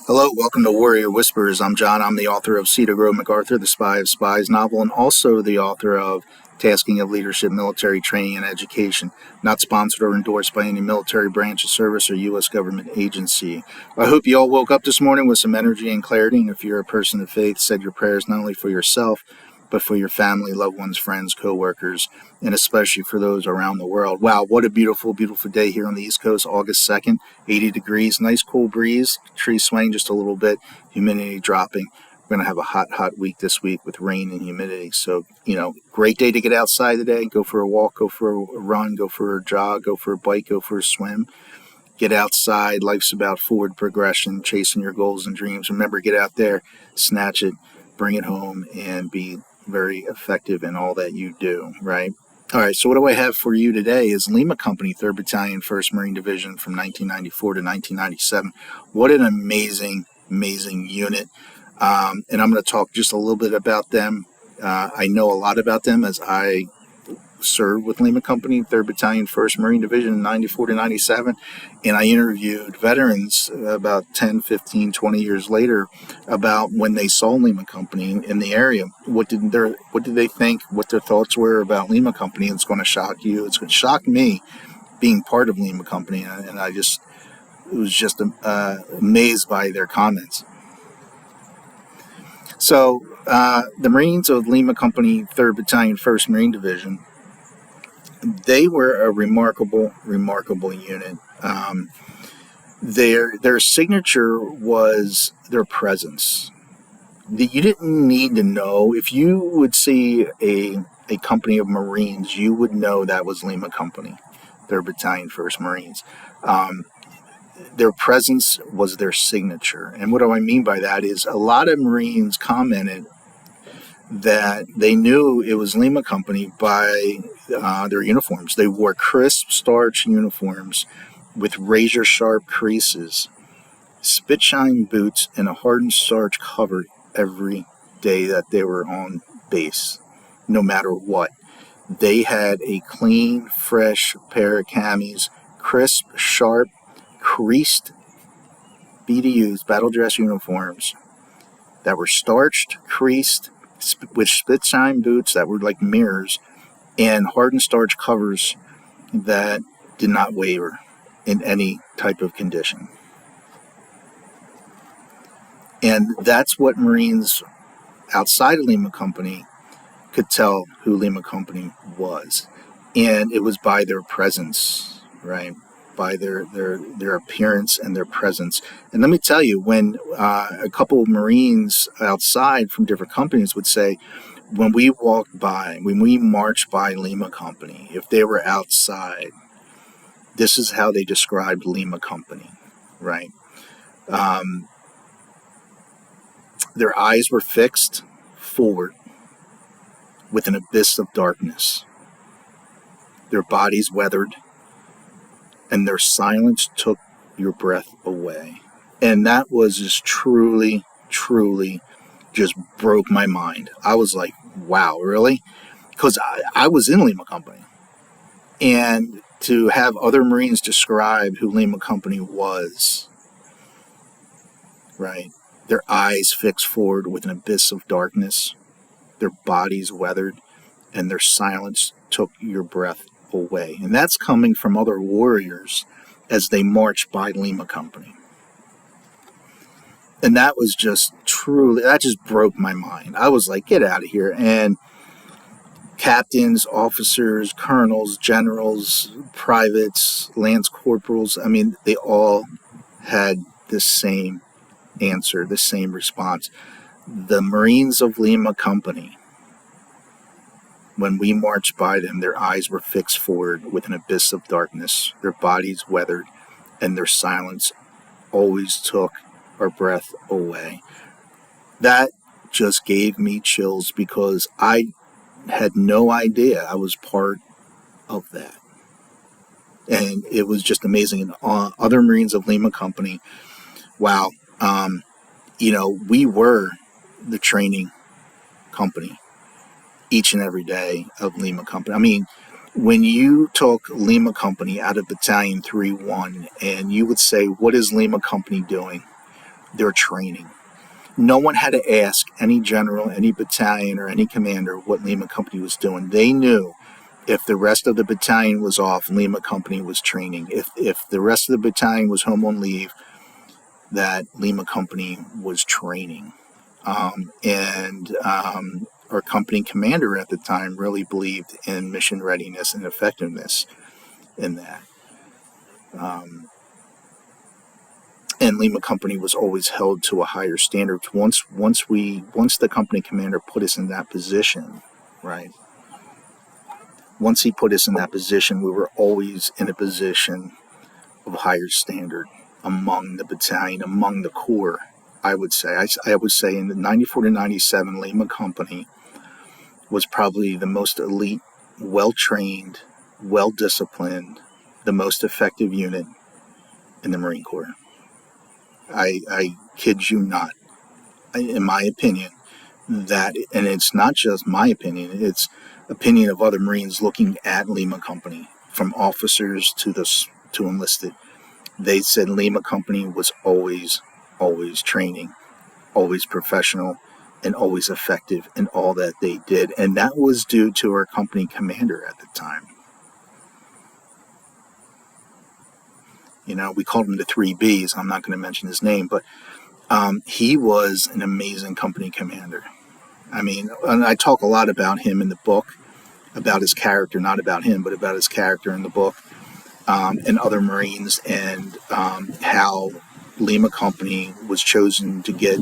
Hello, welcome to Warrior Whispers. I'm John. I'm the author of Cedar Grove MacArthur, the Spy of Spies novel, and also the author of Tasking of Leadership, Military Training and Education. Not sponsored or endorsed by any military branch of service or U.S. government agency. I hope you all woke up this morning with some energy and clarity, and if you're a person of faith, said your prayers not only for yourself, but for your family, loved ones, friends, co-workers, and especially for those around the world. Wow, what a beautiful, beautiful day here on the East Coast, August 2nd, 80 degrees, nice cool breeze, trees swaying just a little bit, humidity dropping. We're going to have a hot, hot week this week with rain and humidity. So, great day to get outside today, go for a walk, go for a run, go for a jog, go for a bike, go for a swim. Get outside. Life's about forward progression, chasing your goals and dreams. Remember, get out there, snatch it, bring it home, and be very effective in all that you do, right? All right, so what do I have for you today is Lima Company, 3rd Battalion, 1st Marine Division from 1994 to 1997. What an amazing, amazing unit. And I'm going to talk just a little bit about them. I know a lot about them as I served with Lima Company, 3rd Battalion, 1st Marine Division in 94 to 97. And I interviewed veterans about 10, 15, 20 years later about when they saw Lima Company in the area. What did they think, what their thoughts were about Lima Company? It's going to shock you. It's going to shock me being part of Lima Company. And I was just amazed by their comments. So the Marines of Lima Company, 3rd Battalion, 1st Marine Division, they were a remarkable unit. Their signature was their presence. You didn't need to know. If you would see a company of Marines, you would know that was Lima Company, 3rd Battalion, 1st Marines. Their presence was their signature. And what do I mean by that is a lot of Marines commented that they knew it was Lima Company by their uniforms. They wore crisp starch uniforms with razor-sharp creases, spit-shine boots, and a hardened starch cover every day that they were on base, no matter what. They had a clean, fresh pair of camis, crisp, sharp, creased BDUs, battle dress uniforms, that were starched, creased, with spit-shine boots that were like mirrors, and hardened starch covers that did not waver in any type of condition. And that's what Marines outside of Lima Company could tell who Lima Company was. And it was by their presence, right? By their appearance and their presence. And let me tell you, when a couple of Marines outside from different companies would say, when we marched by Lima Company, if they were outside, this is how they described Lima Company, right? Their eyes were fixed forward with an abyss of darkness. Their bodies weathered, and their silence took your breath away. And that was just truly, truly just broke my mind. I was like, wow, really? Because I was in Lima Company. And to have other Marines describe who Lima Company was, right? Their eyes fixed forward with an abyss of darkness, their bodies weathered, and their silence took your breath away. And that's coming from other warriors as they march by Lima Company. And that was just that just broke my mind. I was like, get out of here. And captains, officers, colonels, generals, privates, lance corporals, I mean, they all had the same answer, the same response. The Marines of Lima Company, when we marched by them, their eyes were fixed forward with an abyss of darkness, their bodies weathered, and their silence always took our breath away. That just gave me chills because I had no idea I was part of that. And it was just amazing. And other Marines of Lima Company, wow, we were the training company each and every day of Lima Company. I mean, when you took Lima Company out of Battalion 3-1 and you would say, what is Lima Company doing? They're training. No one had to ask any general, any battalion, or any commander what Lima Company was doing. They knew if the rest of the battalion was off, Lima Company was training. If the rest of the battalion was home on leave, that Lima Company was training. And our company commander at the time really believed in mission readiness and effectiveness in that. And Lima Company was always held to a higher standard. Once the company commander put us in that position, right? Once he put us in that position, we were always in a position of higher standard among the battalion, among the corps. I would say in the 94 to 97, Lima Company was probably the most elite, well-trained, well-disciplined, the most effective unit in the Marine Corps. I kid you not. In my opinion, and it's not just my opinion, it's opinion of other Marines looking at Lima Company, from officers to enlisted. They said Lima Company was always training, always professional, and always effective in all that they did. And that was due to our company commander at the time. We called him the 3Bs. I'm not going to mention his name, but he was an amazing company commander. I mean, and I talk a lot about him in the book, about his character, not about him, but about his character in the book, and other Marines, and how Lima Company was chosen to get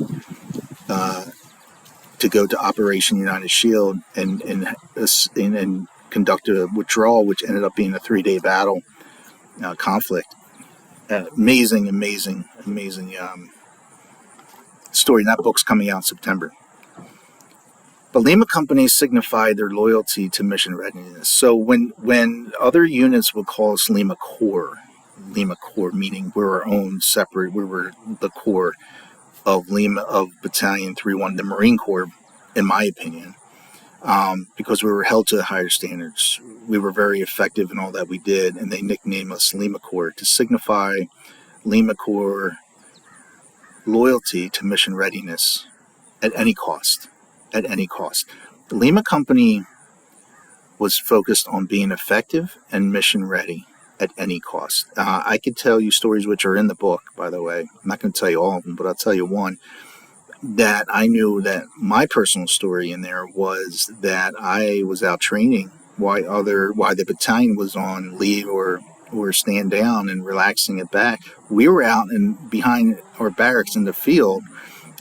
to go to Operation United Shield and conduct a withdrawal, which ended up being a 3-day battle conflict. Amazing story. And that book's coming out in September. But Lima Company signified their loyalty to mission readiness. So when other units would call us Lima Corps, meaning we're our own separate, we were the Corps of Battalion 3-1, the Marine Corps, in my opinion, because we were held to higher standards. We were very effective in all that we did, and they nicknamed us Lima Corps to signify Lima Corps loyalty to mission readiness at any cost. At any cost. The Lima Company was focused on being effective and mission ready at any cost. I could tell you stories which are in the book, by the way. I'm not going to tell you all of them, but I'll tell you one. That I knew that my personal story in there was that I was out training while the battalion was on leave or stand down and relaxing it back. We were out and behind our barracks in the field,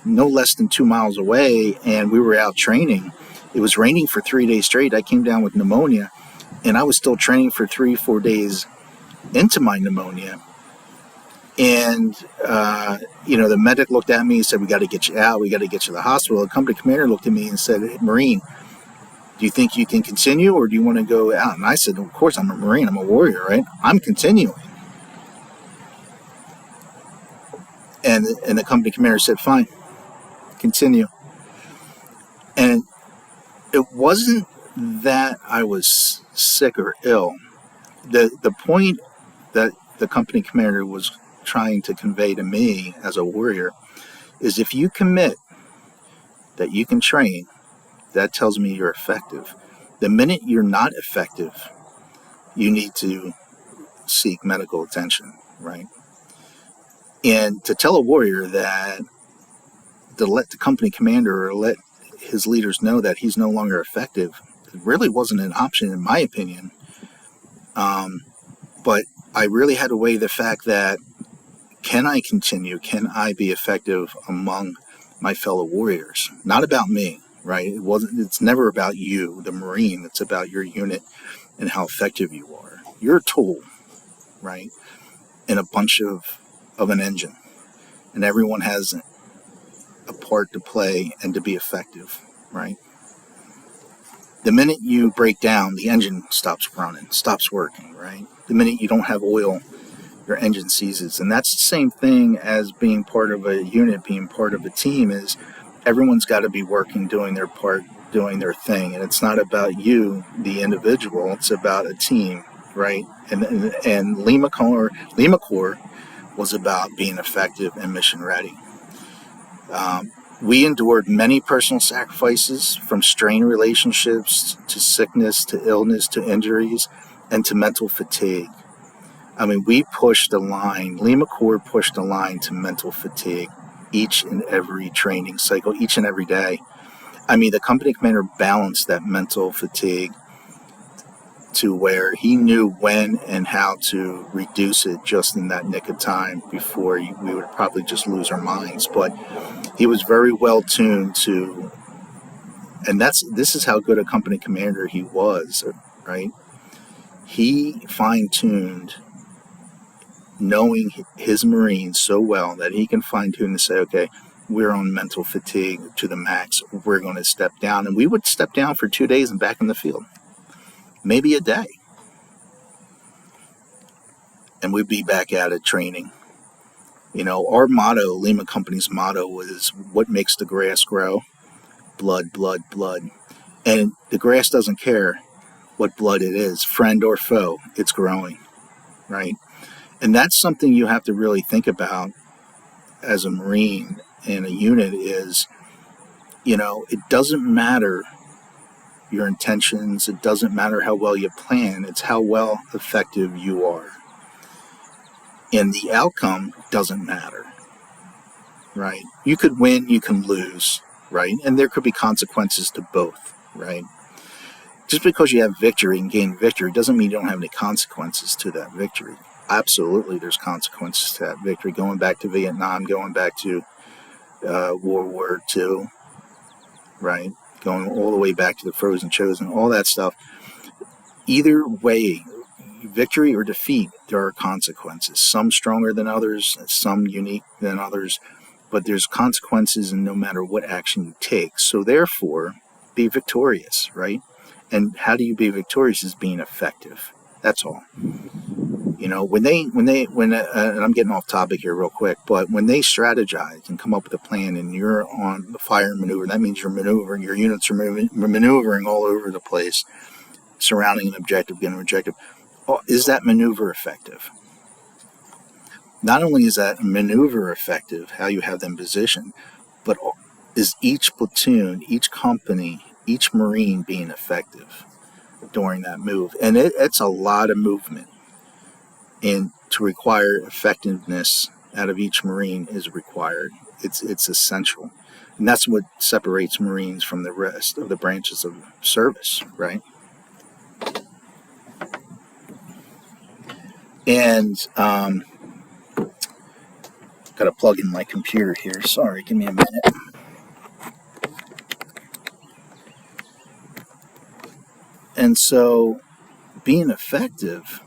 no less than 2 miles away, and we were out training. It was raining for 3 days straight. I came down with pneumonia, and I was still training for 3-4 days into my pneumonia. And, the medic looked at me and said, "We got to get you out. We got to get you to the hospital." The company commander looked at me and said, "Hey, Marine, do you think you can continue, or do you want to go out?" And I said, "Of course, I'm a Marine. I'm a warrior, right? I'm continuing." And the company commander said, "Fine, continue." And it wasn't that I was sick or ill. The point that the company commander was trying to convey to me as a warrior is, if you commit that you can train, that tells me you're effective. The minute you're not effective, you need to seek medical attention, right? And to tell a warrior that, to let the company commander or let his leaders know that he's no longer effective, it really wasn't an option, in my opinion. But I really had to weigh the fact that, can I continue? Can I be effective among my fellow warriors? Not about me, right? It's never about you, the Marine. It's about your unit and how effective you are. You're a tool, right? In a bunch of an engine. And everyone has a part to play and to be effective, right? The minute you break down, the engine stops running, stops working, right? The minute you don't have oil, your engine seizes. And that's the same thing as being part of a unit, being part of a team, is everyone's got to be working, doing their part, doing their thing. And it's not about you, the individual. It's about a team, right? And Lima Corps was about being effective and mission ready. We endured many personal sacrifices, from strained relationships to sickness to illness to injuries and to mental fatigue. I mean, we pushed the line. Lima Corps pushed the line to mental fatigue each and every training cycle, each and every day. I mean, the company commander balanced that mental fatigue to where he knew when and how to reduce it just in that nick of time before we would probably just lose our minds. But he was very well tuned to, and this is how good a company commander he was, right? He fine-tuned knowing his Marines so well that he can fine-tune to say, okay, we're on mental fatigue to the max. We're going to step down. And we would step down for 2 days and back in the field, maybe a day. And we'd be back at it training. You know, our motto, Lima Company's motto, was what makes the grass grow? Blood, blood, blood. And the grass doesn't care what blood it is, friend or foe, it's growing, right? And that's something you have to really think about as a Marine in a unit is, you know, it doesn't matter your intentions. It doesn't matter how well you plan. It's how well effective you are. And the outcome doesn't matter, right? You could win, you can lose, right? And there could be consequences to both, right? Just because you have victory and gain victory doesn't mean you don't have any consequences to that victory. Absolutely, there's consequences to that victory. Going back to Vietnam, going back to World War II, right? Going all the way back to the Frozen Chosen, all that stuff. Either way, victory or defeat, there are consequences. Some stronger than others, some unique than others, but there's consequences in no matter what action you take. So therefore, be victorious, right? And how do you be victorious is being effective. That's all. You know, when and I'm getting off topic here real quick, but when they strategize and come up with a plan and you're on the fire maneuver, that means you're maneuvering, your units are maneuvering all over the place, surrounding an objective, getting an objective. Is that maneuver effective? Not only is that maneuver effective, how you have them positioned, but is each platoon, each company, each Marine being effective during that move? And it's a lot of movement. And to require effectiveness out of each Marine is required. It's essential. And that's what separates Marines from the rest of the branches of service, right? And got to plug in my computer here. Sorry, give me a minute. And so being effective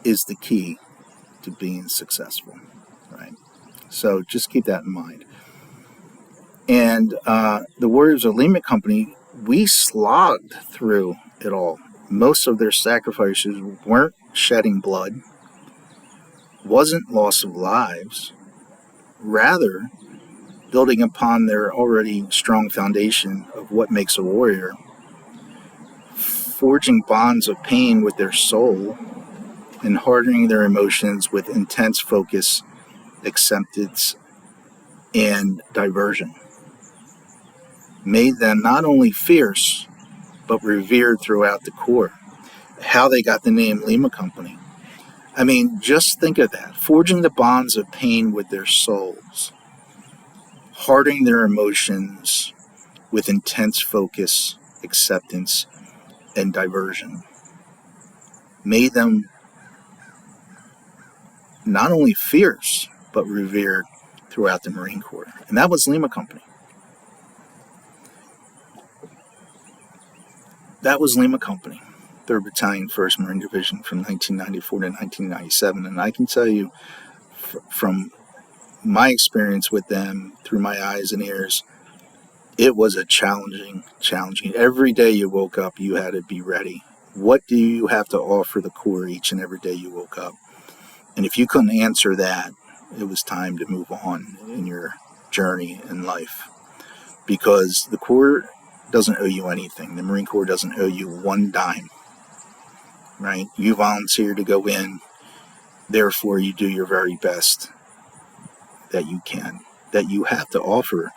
is the key to being successful, right? So just keep that in mind. And the Warriors of Lima Company, we slogged through it all. Most of their sacrifices weren't shedding blood, wasn't loss of lives, rather building upon their already strong foundation of what makes a warrior, forging bonds of pain with their soul, and hardening their emotions with intense focus, acceptance, and diversion. Made them not only fierce, but revered throughout the Corps. How they got the name Lima Company. I mean, just think of that. Forging the bonds of pain with their souls, hardening their emotions with intense focus, acceptance, and diversion. Made them not only fierce, but revered throughout the Marine Corps. And that was Lima Company. That was Lima Company, 3rd Battalion, 1st Marine Division from 1994 to 1997. And I can tell you from my experience with them, through my eyes and ears, it was a challenging. Every day you woke up, you had to be ready. What do you have to offer the Corps each and every day you woke up? And if you couldn't answer that, it was time to move on in your journey in life. Because the Corps doesn't owe you anything. The Marine Corps doesn't owe you one dime, right? You volunteer to go in, therefore you do your very best that you can. that you have to offer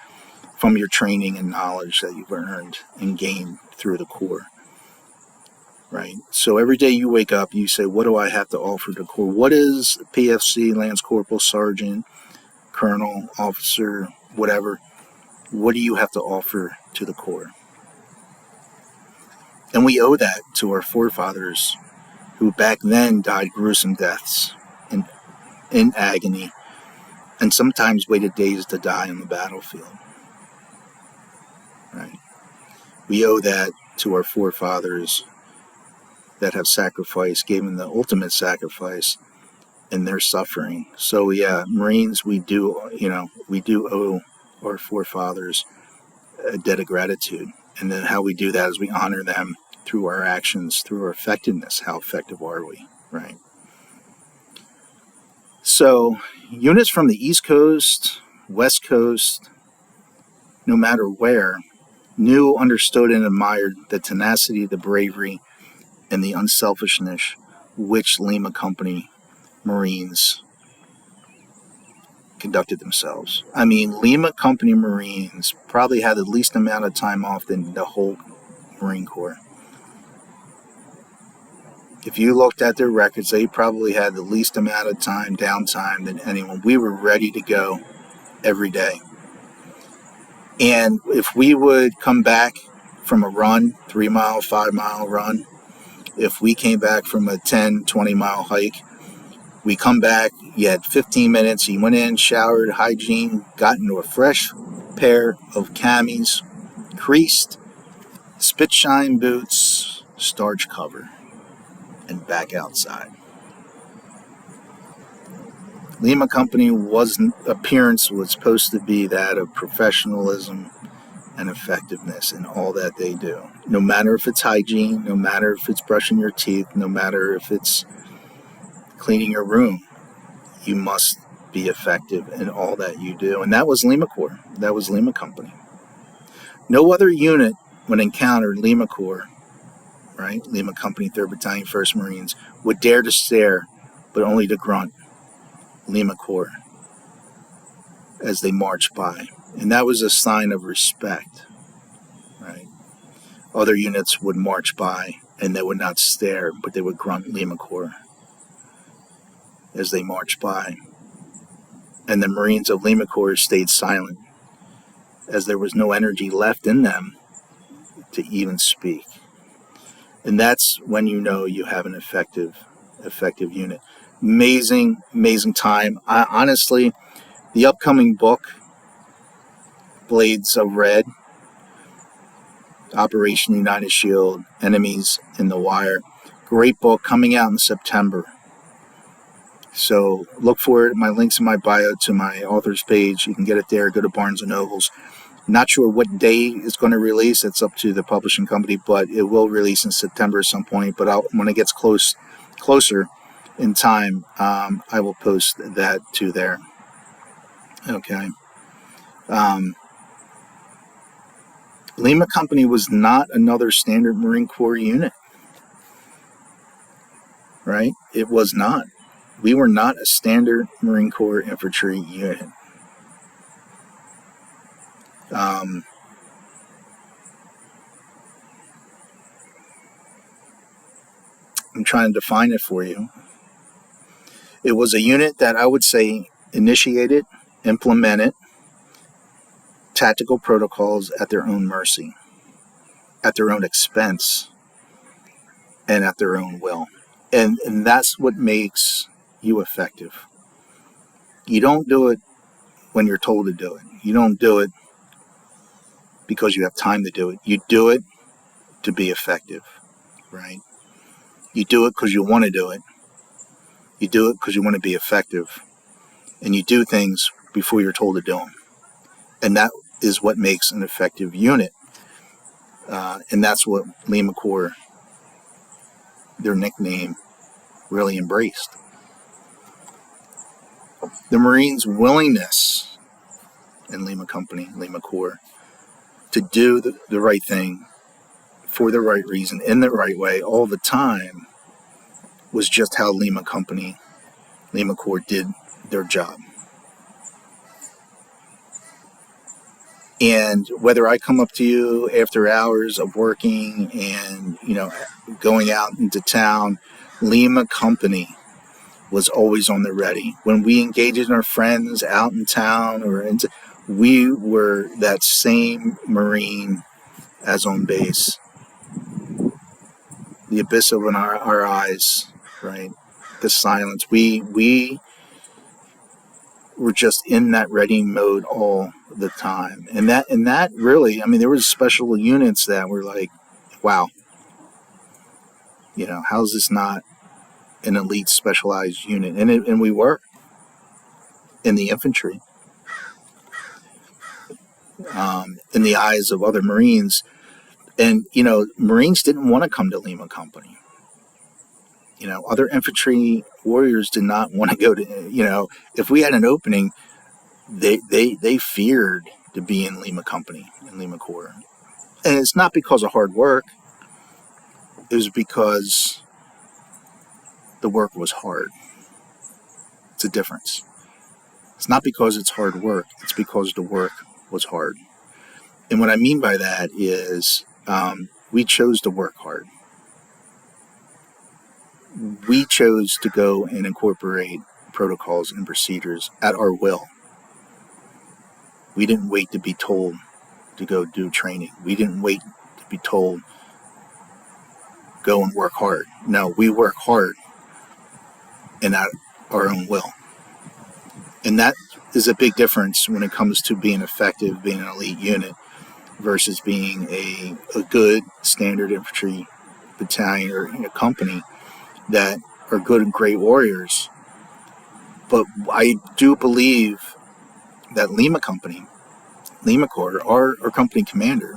from your training and knowledge that you've earned and gained through the Corps, right? So every day you wake up, you say, what do I have to offer the Corps? What is PFC, Lance Corporal, Sergeant, Colonel, Officer, whatever? What do you have to offer to the Corps? And we owe that to our forefathers who back then died gruesome deaths in agony and sometimes waited days to die on the battlefield, right? We owe that to our forefathers that have sacrificed, given the ultimate sacrifice in their suffering. So yeah, Marines, we do owe our forefathers a debt of gratitude. And then how we do that is we honor them through our actions, through our effectiveness. How effective are we, right? So units from the East Coast, West Coast, no matter where, knew, understood, and admired the tenacity, the bravery, and the unselfishness which Lima Company Marines conducted themselves. I mean, Lima Company Marines probably had the least amount of time off than the whole Marine Corps. If you looked at their records, they probably had the least amount of time, downtime than anyone. We were ready to go every day. And if we would come back from a run, 3-mile, 5-mile run, if we came back from a 10, 20-mile hike, we come back, you had 15 minutes, you went in, showered, hygiene, got into a fresh pair of camis, creased, spit shine boots, starch cover, and back outside. Lima Company appearance was supposed to be that of professionalism and effectiveness in all that they do. No matter if it's hygiene, no matter if it's brushing your teeth, no matter if it's cleaning your room, you must be effective in all that you do. And that was Lima Corps. That was Lima Company. No other unit, when encountered Lima Corps, right, Lima Company, 3rd Battalion, 1st Marines, would dare to stare, but only to grunt, Lima Corps, as they marched by. And that was a sign of respect, right? Other units would march by, and they would not stare, but they would grunt Lima Corps as they marched by. And the Marines of Lima Corps stayed silent, as there was no energy left in them to even speak. And that's when you know you have an effective unit. Amazing time. Honestly, the upcoming book, Blades of Red, Operation United Shield, Enemies in the Wire. Great book coming out in September. So look for it. My link's in my bio to my author's page. You can get it there. Go to Barnes & Nobles. Not sure what day it's going to release. It's up to the publishing company, but it will release in September at some point. But when it gets closer in time, I will post that to there. Okay. Lima Company was not another standard Marine Corps unit, right? It was not. We were not a standard Marine Corps infantry unit. I'm trying to define it for you. It was a unit that I would say initiated, implemented tactical protocols at their own mercy, at their own expense, and at their own will. And that's what makes you effective. You don't do it when you're told to do it. You don't do it because you have time to do it. You do it to be effective, right? You do it because you want to do it. You do it because you want to be effective. And you do things before you're told to do them. And that is what makes an effective unit. And that's what Lima Corps, their nickname, really embraced. The Marines' willingness in Lima Company, Lima Corps, to do the right thing for the right reason, in the right way, all the time, was just how Lima Company, Lima Corps did their job. And whether I come up to you after hours of working and, going out into town, Lima Company was always on the ready. When we engaged our friends out in town we were that same Marine as on base. The abyss in our eyes, right? The silence. We were just in that ready mode all the time. And that really, there was special units that were like, wow, how's this not an elite specialized unit? And we were in the infantry. In the eyes of other Marines. And, Marines didn't want to come to Lima Company. Other infantry warriors did not want to go to, if we had an opening, they feared to be in Lima Company, in Lima Corps. And it's not because of hard work. It was because the work was hard. It's a difference. It's not because it's hard work. It's because the work was hard. And what I mean by that is we chose to work hard. We chose to go and incorporate protocols and procedures at our will. We didn't wait to be told to go do training. We didn't wait to be told, go and work hard. No, we work hard and at our own will. And that is a big difference when it comes to being effective, being an elite unit, versus being a good standard infantry battalion or company that are good and great warriors. But I do believe that Lima Company, Lima Corps, our company commander,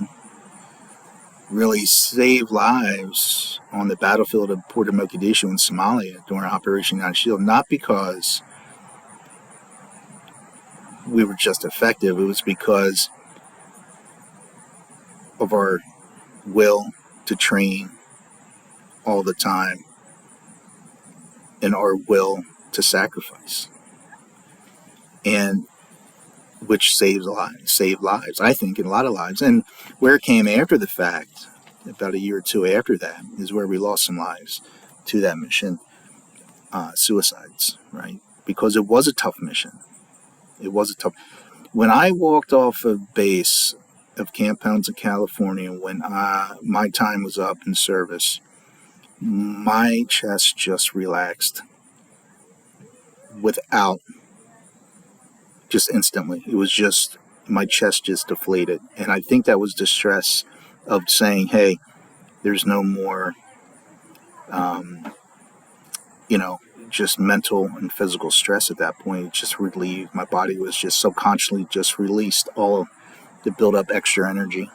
really saved lives on the battlefield of Port of Mogadishu in Somalia during Operation United Shield, not because we were just effective. It was because of our will to train all the time and our will to sacrifice, and which saved lives, I think, in a lot of lives. And where it came after the fact, about a year or two after that, is where we lost some lives to that mission, suicides, right? Because it was a tough mission. When I walked off of base of Camp Pendleton, California, when my time was up in service, my chest just relaxed just instantly. It was just, my chest just deflated. And I think that was the stress of saying, hey, there's no more, just mental and physical stress at that point. It just relieved. My body was just subconsciously just released all the build up extra energy.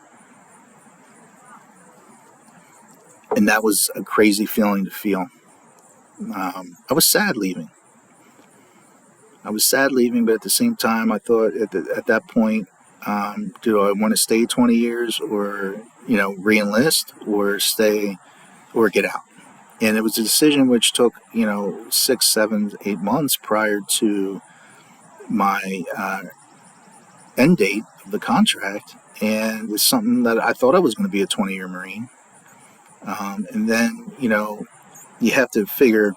And that was a crazy feeling to feel. I was sad leaving. But at the same time, I thought at that point, do I want to stay 20 years or, re-enlist or stay or get out? And it was a decision which took, 6, 7, 8 months prior to my end date of the contract. And it's something that I thought I was going to be a 20-year Marine. And then, you have to figure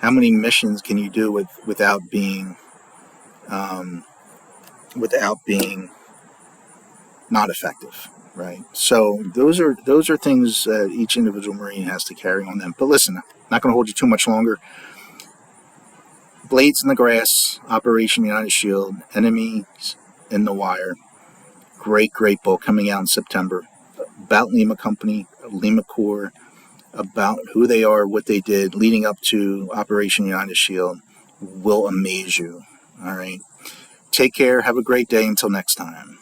how many missions can you do without being not effective, right? So those are things that each individual Marine has to carry on them. But listen, I'm not going to hold you too much longer. Blades in the Grass, Operation United Shield, Enemies in the Wire. Great book coming out in September about Lima Company, Lima Corps, about who they are, what they did leading up to Operation United Shield. Will amaze you. All right. Take care. Have a great day. Until next time.